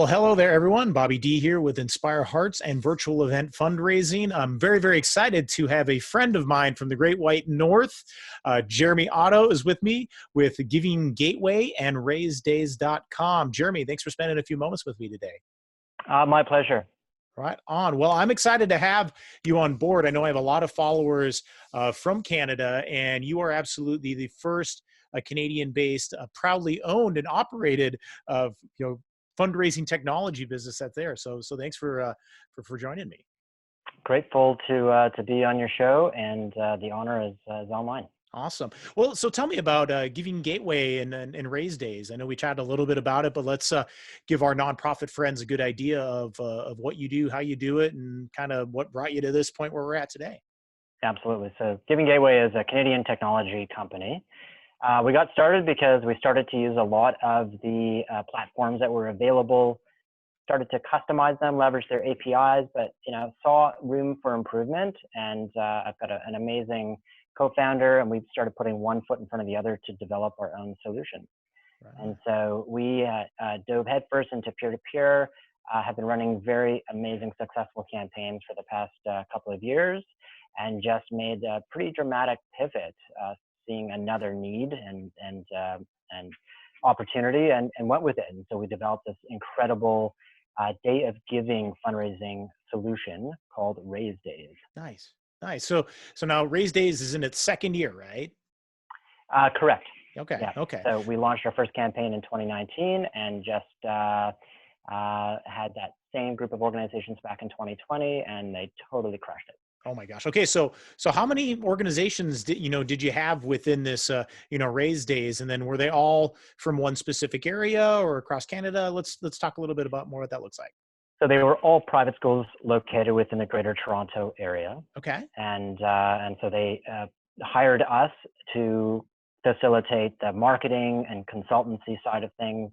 Well, hello there, everyone. Bobby D here with Inspire Hearts and Virtual Event Fundraising. I'm very, very excited to have a friend of mine from the Great White North. Jeremy Otto is with me with Giving Gateway and Raisedays.com. Jeremy, thanks for spending a few moments with me today. My pleasure. Right on. Well, I'm excited to have you on board. I know I have a lot of followers from Canada, and you are absolutely the first Canadian-based, proudly owned and operated, fundraising technology business that's there. So thanks for joining me. Grateful to be on your show, and the honor is all mine. Awesome. Well, so tell me about Giving Gateway and Raisedays. I know we chatted a little bit about it, but let's give our nonprofit friends a good idea of what you do, how you do it, and kind of what brought you to this point where we're at today. Absolutely. So Giving Gateway is a Canadian technology company. We got started because we started to use a lot of the platforms that were available, started to customize them, leverage their APIs, but saw room for improvement. And I've got an amazing co-founder, and we started putting one foot in front of the other to develop our own solution. Right. And so we dove headfirst into peer-to-peer, have been running very amazing, successful campaigns for the past couple of years, and just made a pretty dramatic pivot, seeing another need and opportunity, and went with it. And so we developed this incredible day of giving fundraising solution called Raisedays. Nice. So now Raisedays is in its second year, right? Correct. Okay. Yeah. Okay. So we launched our first campaign in 2019, and just had that same group of organizations back in 2020, and they totally crushed it. Oh my gosh. Okay. So how many organizations did you have within this, Raisedays, and then were they all from one specific area or across Canada? Let's talk a little bit about more what that looks like. So they were all private schools located within the Greater Toronto area. Okay. And so they hired us to facilitate the marketing and consultancy side of things,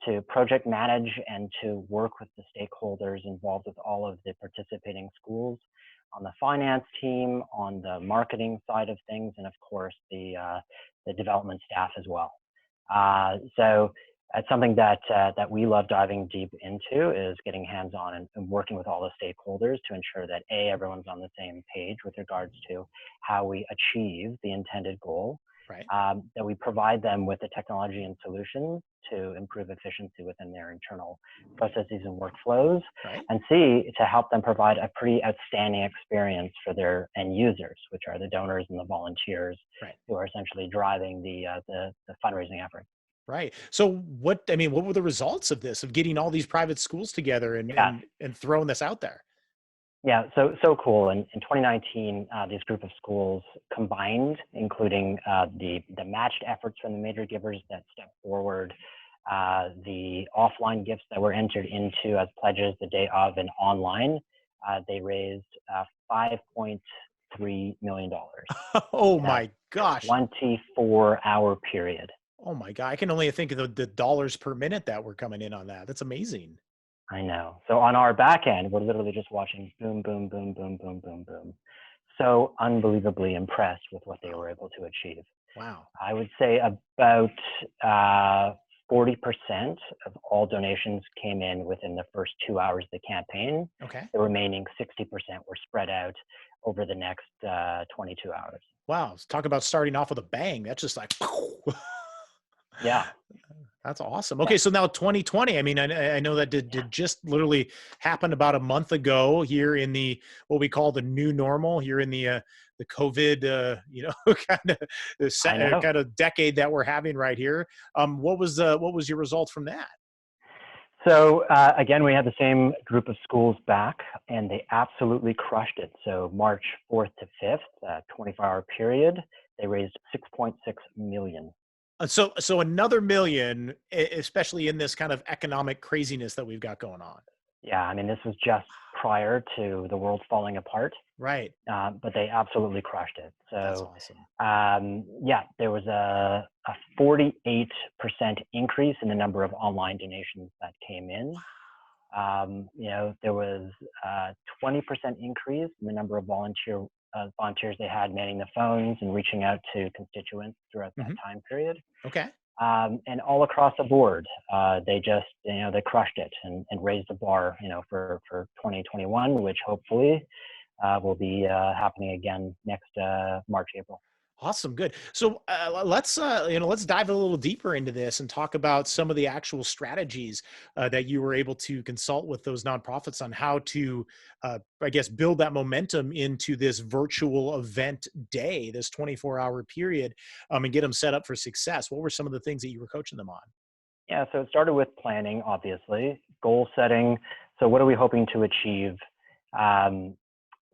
to project manage and to work with the stakeholders involved with all of the participating schools, on the finance team, on the marketing side of things, and of course the development staff as well. So it's something that we love diving deep into, is getting hands-on and working with all the stakeholders to ensure that everyone's on the same page with regards to how we achieve the intended goal. Right. That we provide them with the technology and solutions to improve efficiency within their internal processes and workflows, right, and to help them provide a pretty outstanding experience for their end users, which are the donors and the volunteers, right, who are essentially driving the fundraising effort. Right. So what were the results of this, of getting all these private schools together and throwing this out there? Yeah, so cool. In 2019, this group of schools combined, including the matched efforts from the major givers that stepped forward, the offline gifts that were entered into as pledges the day of, and online, they raised $5.3 million. Oh my gosh. 24-hour period. Oh my God. I can only think of the dollars per minute that were coming in on that. That's amazing. I know. So on our back end, we're literally just watching boom, boom, boom, boom, boom, boom, boom. So unbelievably impressed with what they were able to achieve. Wow. I would say about 40% of all donations came in within the first 2 hours of the campaign. Okay. The remaining 60% were spread out over the next 22 hours. Wow. Let's talk about starting off with a bang. That's just like, yeah. That's awesome. Okay, so now 2020. I mean, I know that did just literally happen about a month ago here in the what we call the new normal here in the COVID kind of decade that we're having right here. What was your result from that? So again, we had the same group of schools back, and they absolutely crushed it. So March 4th to 5th, 24-hour period, they raised $6.6 million. So another million, especially in this kind of economic craziness that we've got going on. Yeah, I mean, this was just prior to the world falling apart. Right. But they absolutely crushed it. So that's awesome. There was a 48% increase in the number of online donations that came in. There was a 20% increase in the number of volunteers they had manning the phones and reaching out to constituents throughout that time period. Okay. And all across the board, they just, they crushed it and raised the bar, for 2021, which hopefully will be happening again next March, April. Awesome. Good. So let's dive a little deeper into this and talk about some of the actual strategies that you were able to consult with those nonprofits on how to, I guess, build that momentum into this virtual event day, this 24-hour period, and get them set up for success. What were some of the things that you were coaching them on? Yeah, so it started with planning, obviously, goal setting. So what are we hoping to achieve?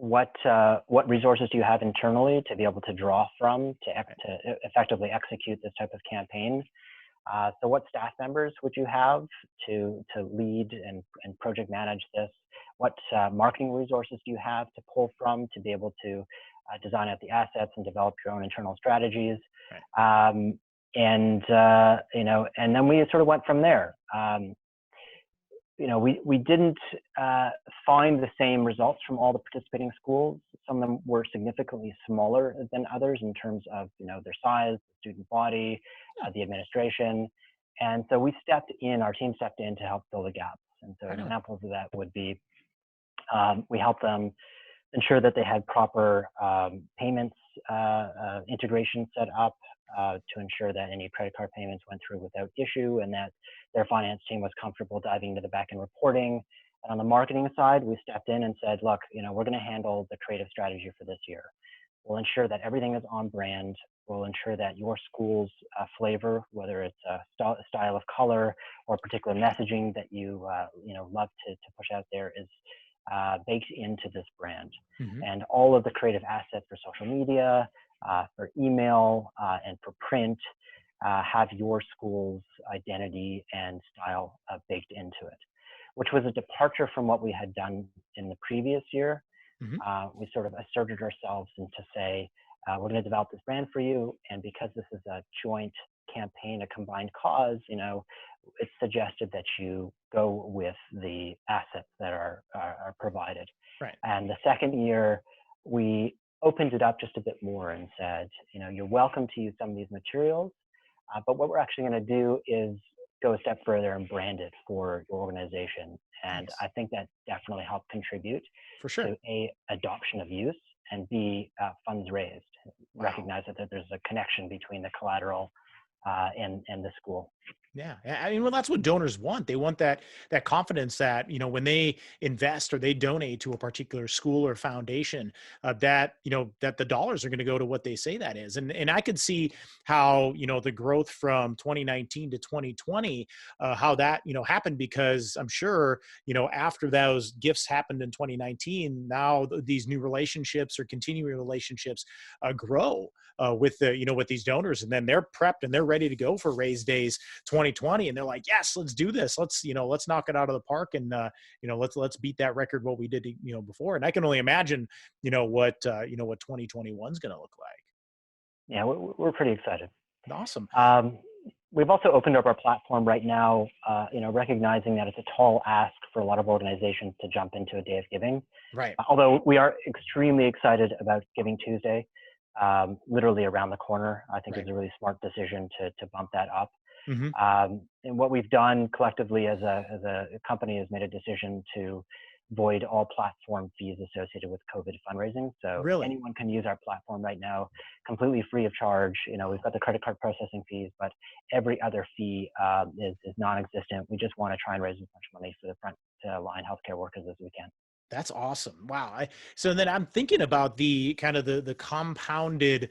What resources do you have internally to be able to draw from to effectively execute this type of campaign? So what staff members would you have to lead and project manage this? What marketing resources do you have to pull from to be able to design out the assets and develop your own internal strategies? Right. And then we sort of went from there. We didn't find the same results from all the participating schools. Some of them were significantly smaller than others in terms of their size, the student body, the administration. And so our team stepped in to help fill the gaps. And so examples of that would be, we helped them ensure that they had proper payments integration set up to ensure that any credit card payments went through without issue, and that their finance team was comfortable diving into the back-end reporting. And on the marketing side, we stepped in and said, look, we're going to handle the creative strategy for this year. We'll ensure that everything is on brand. We'll ensure that your school's flavor, whether it's a style of color or particular messaging that you love to push out there, is baked into this brand. Mm-hmm. And all of the creative assets for social media, for email, and for print have your school's identity and style baked into it, which was a departure from what we had done in the previous year. Mm-hmm. We sort of asserted ourselves and to say, we're going to develop this brand for you. And because this is a joint campaign, a combined cause, it's suggested that you go with the assets that are provided. Right. And the second year, we opened it up just a bit more and said, you're welcome to use some of these materials, but what we're actually going to do is go a step further and brand it for your organization. And nice. I think that definitely helped contribute for sure to A, adoption of use, and B, funds raised. Wow. Recognize that there's a connection between the collateral and the school. Yeah. I mean, well, that's what donors want. They want that confidence that, when they invest or they donate to a particular school or foundation, that the dollars are going to go to what they say that is. And I could see how, the growth from 2019 to 2020, how that, happened, because I'm sure, after those gifts happened in 2019, now these new relationships or continuing relationships grow with these donors, and then they're prepped and they're ready to go for Raisedays 2020, and they're like, yes, let's do this. Let's knock it out of the park, and let's beat that record what we did before. And I can only imagine what 2021 is going to look like. Yeah, we're pretty excited. Awesome. We've also opened up our platform right now, recognizing that it's a tall ask for a lot of organizations to jump into a day of giving. Right. Although we are extremely excited about Giving Tuesday, literally around the corner. I think It's a really smart decision to bump that up. Mm-hmm. And what we've done collectively as a company is made a decision to void all platform fees associated with COVID fundraising. So anyone can use our platform right now, completely free of charge. We've got the credit card processing fees, but every other fee is non-existent. We just want to try and raise as much money for the front line healthcare workers as we can. That's awesome. Wow. So then I'm thinking about the kind of the compounded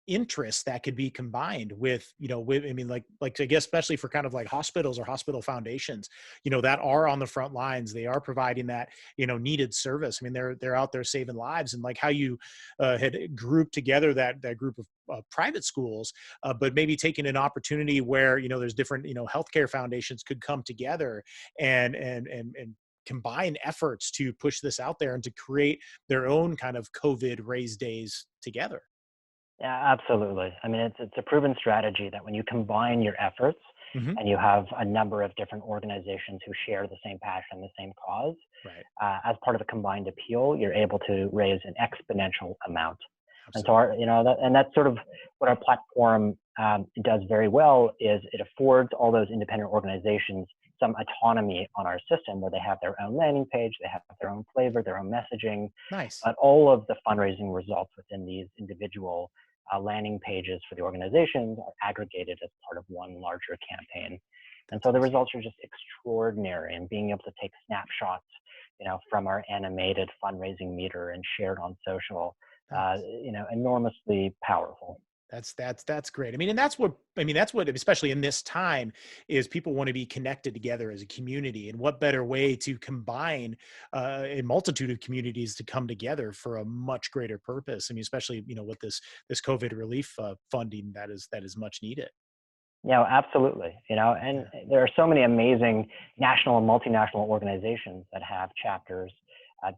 interest that could be combined with, like I guess, especially for kind of like hospitals or hospital foundations, that are on the front lines. They are providing that, needed service. I mean, they're out there saving lives, and like how you had grouped together that group of private schools, but maybe taking an opportunity where, there's different, healthcare foundations could come together and combine efforts to push this out there and to create their own kind of COVID Raisedays together. Yeah, absolutely. I mean, it's a proven strategy that when you combine your efforts, mm-hmm. and you have a number of different organizations who share the same passion, the same cause, right. As part of a combined appeal, you're able to raise an exponential amount. And so Absolutely. that's sort of what our platform does very well is it affords all those independent organizations some autonomy on our system where they have their own landing page, they have their own flavor, their own messaging, Nice. but all of the fundraising results within these individual landing pages for the organizations are aggregated as part of one larger campaign. And That's so the awesome. results are just extraordinary, and being able to take snapshots, from our animated fundraising meter and shared on social, Nice. enormously powerful. That's great. I mean, that's what, especially in this time, is people want to be connected together as a community, and what better way to combine a multitude of communities to come together for a much greater purpose. I mean, especially with this COVID relief funding that is much needed. Absolutely. And Yeah. there are so many amazing national and multinational organizations that have chapters,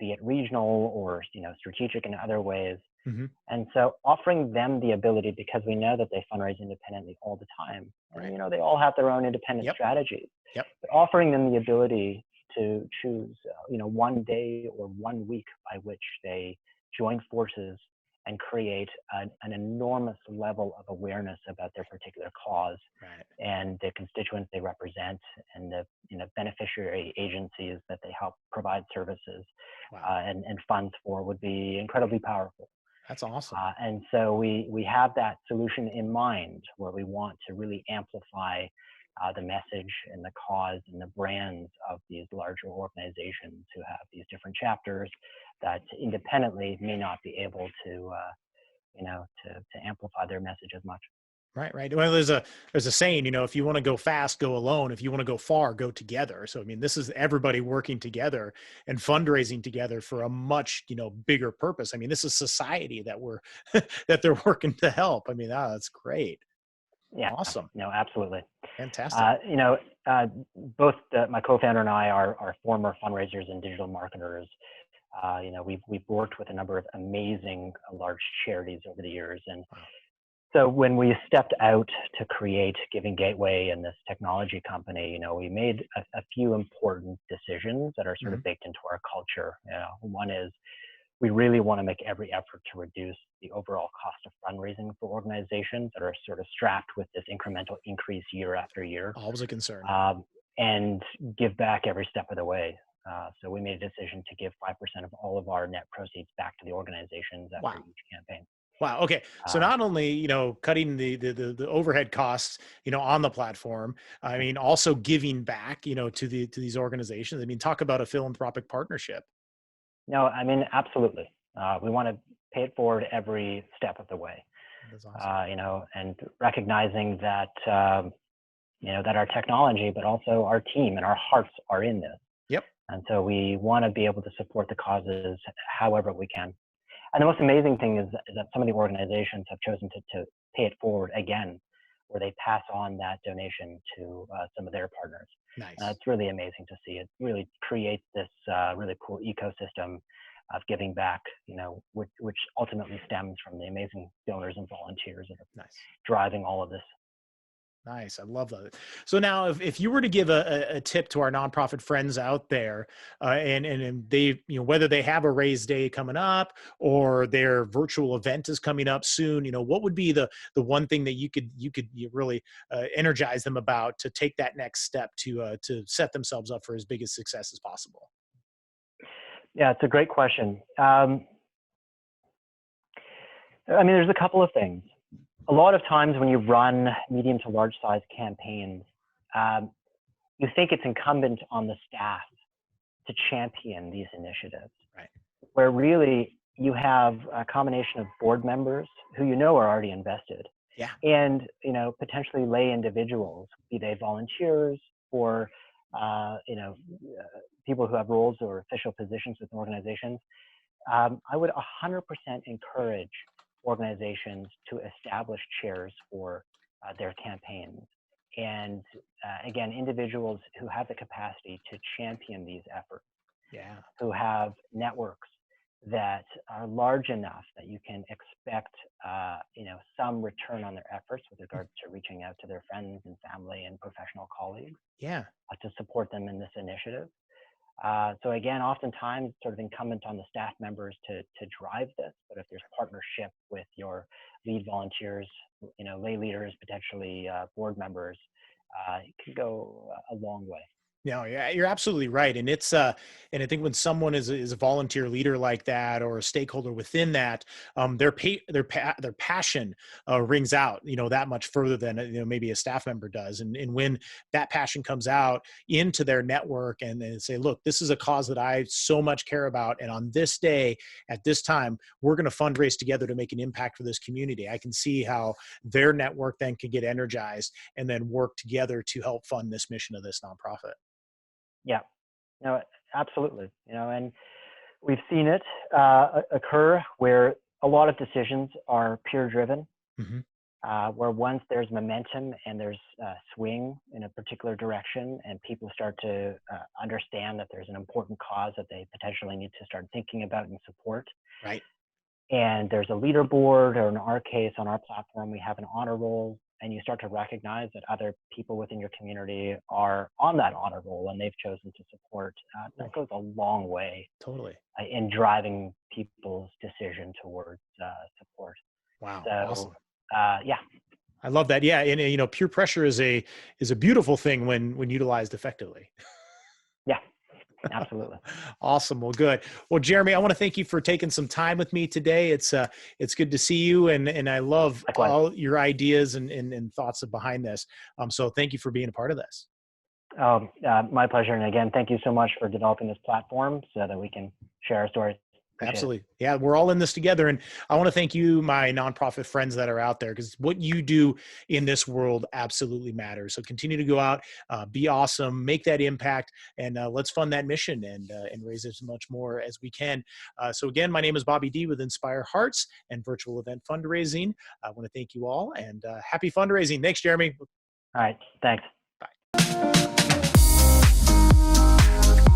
be it regional or, strategic in other ways. Hmm. And so offering them the ability, because we know that they fundraise independently all the time, and, Right. they all have their own independent Yep. strategies, Yep. but offering them the ability to choose, one day or 1 week by which they join forces and create an enormous level of awareness about their particular cause Right. and the constituents they represent and the beneficiary agencies that they help provide services Wow. and funds for would be incredibly powerful. That's awesome. And so we have that solution in mind where we want to really amplify the message and the cause and the brands of these larger organizations who have these different chapters that independently may not be able to amplify their message as much. Right, right. Well, there's a saying, if you want to go fast, go alone. If you want to go far, go together. So I mean, this is everybody working together and fundraising together for a much, bigger purpose. I mean, this is society that we're that they're working to help. I mean, that's great. Yeah, Awesome. no, absolutely. Fantastic. Uh, you know, uh, both my co-founder and I are former fundraisers and digital marketers. We've worked with a number of amazing large charities over the years, and Wow. so when we stepped out to create Giving Gateway and this technology company, we made a few important decisions that are sort Hmm. of baked into our culture. One is we really want to make every effort to reduce the overall cost of fundraising for organizations that are sort of strapped with this incremental increase year after year, Always a concern. um, and give back every step of the way. So we made a decision to give 5% of all of our net proceeds back to the organizations after Wow. each campaign. Wow. Okay. So Um, not only, cutting the overhead costs, on the platform, I mean, also giving back, to these organizations. I mean, talk about a philanthropic partnership. no, I mean, absolutely. We want to pay it forward every step of the way, That's awesome. and recognizing that, that our technology, but also our team and our hearts are in this. Yep. And so we want to be able to support the causes however we can. And the most amazing thing is that some of the organizations have chosen to pay it forward again, where they pass on that donation to some of their partners. Nice. It's really amazing to see. It really creates this really cool ecosystem of giving back, which ultimately stems from the amazing donors and volunteers that are Nice. driving all of this. Nice. I love that. So now, if you were to give a tip to our nonprofit friends out there, and they, whether they have a raise day coming up or their virtual event is coming up soon, what would be the one thing that you really energize them about to take that next step to set themselves up for as big a success as possible? Yeah, it's a great question. There's a couple of things. A lot of times when you run medium to large size campaigns, um, you think it's incumbent on the staff to champion these initiatives, Right. where really you have a combination of board members who are already invested, Yeah. and potentially lay individuals, be they volunteers or people who have roles or official positions within organizations. I would 100% encourage organizations to establish chairs for their campaigns. And again, individuals who have the capacity to champion these efforts, Yeah. who have networks that are large enough that you can expect, some return on their efforts with regards to reaching out to their friends and family and professional colleagues Yeah. to support them in this initiative. So again, oftentimes it's sort of incumbent on the staff members to drive this, but if there's partnership with your lead volunteers, lay leaders, potentially board members, it can go a long way. No, yeah, you're absolutely right. And and I think when someone is a volunteer leader like that or a stakeholder within that, their passion rings out, that much further than, maybe a staff member does. And when that passion comes out into their network and they say, look, this is a cause that I so much care about. And on this day, at this time, we're going to fundraise together to make an impact for this community. I can see how their network then can get energized and then work together to help fund this mission of this nonprofit. Yeah, no, absolutely. And we've seen it occur where a lot of decisions are peer driven, Mm-hmm. where once there's momentum and there's swing in a particular direction and people start to understand that there's an important cause that they potentially need to start thinking about and support. Right. And there's a leaderboard, or in our case, on our platform, we have an honor roll, and you start to recognize that other people within your community are on that honor roll and they've chosen to support. That goes a long way Totally. in driving people's decision towards support. Wow. So, Awesome. yeah. I love that. Yeah. And, peer pressure is a beautiful thing when utilized effectively. Yeah, absolutely. Awesome. Well, good. Well, Jeremy, I want to thank you for taking some time with me today. It's good to see you. And I love Likewise. all your ideas and thoughts behind this. So thank you for being a part of this. My pleasure. And again, thank you so much for developing this platform so that we can share our stories. Appreciate Absolutely. it. Yeah, we're all in this together. And I want to thank you, my nonprofit friends that are out there, because what you do in this world absolutely matters. So continue to go out, be awesome, make that impact, and let's fund that mission and raise as much more as we can. So again, my name is Bobby D with Inspire Hearts and Virtual Event Fundraising. I want to thank you all and happy fundraising. Thanks, Jeremy. All right. Thanks.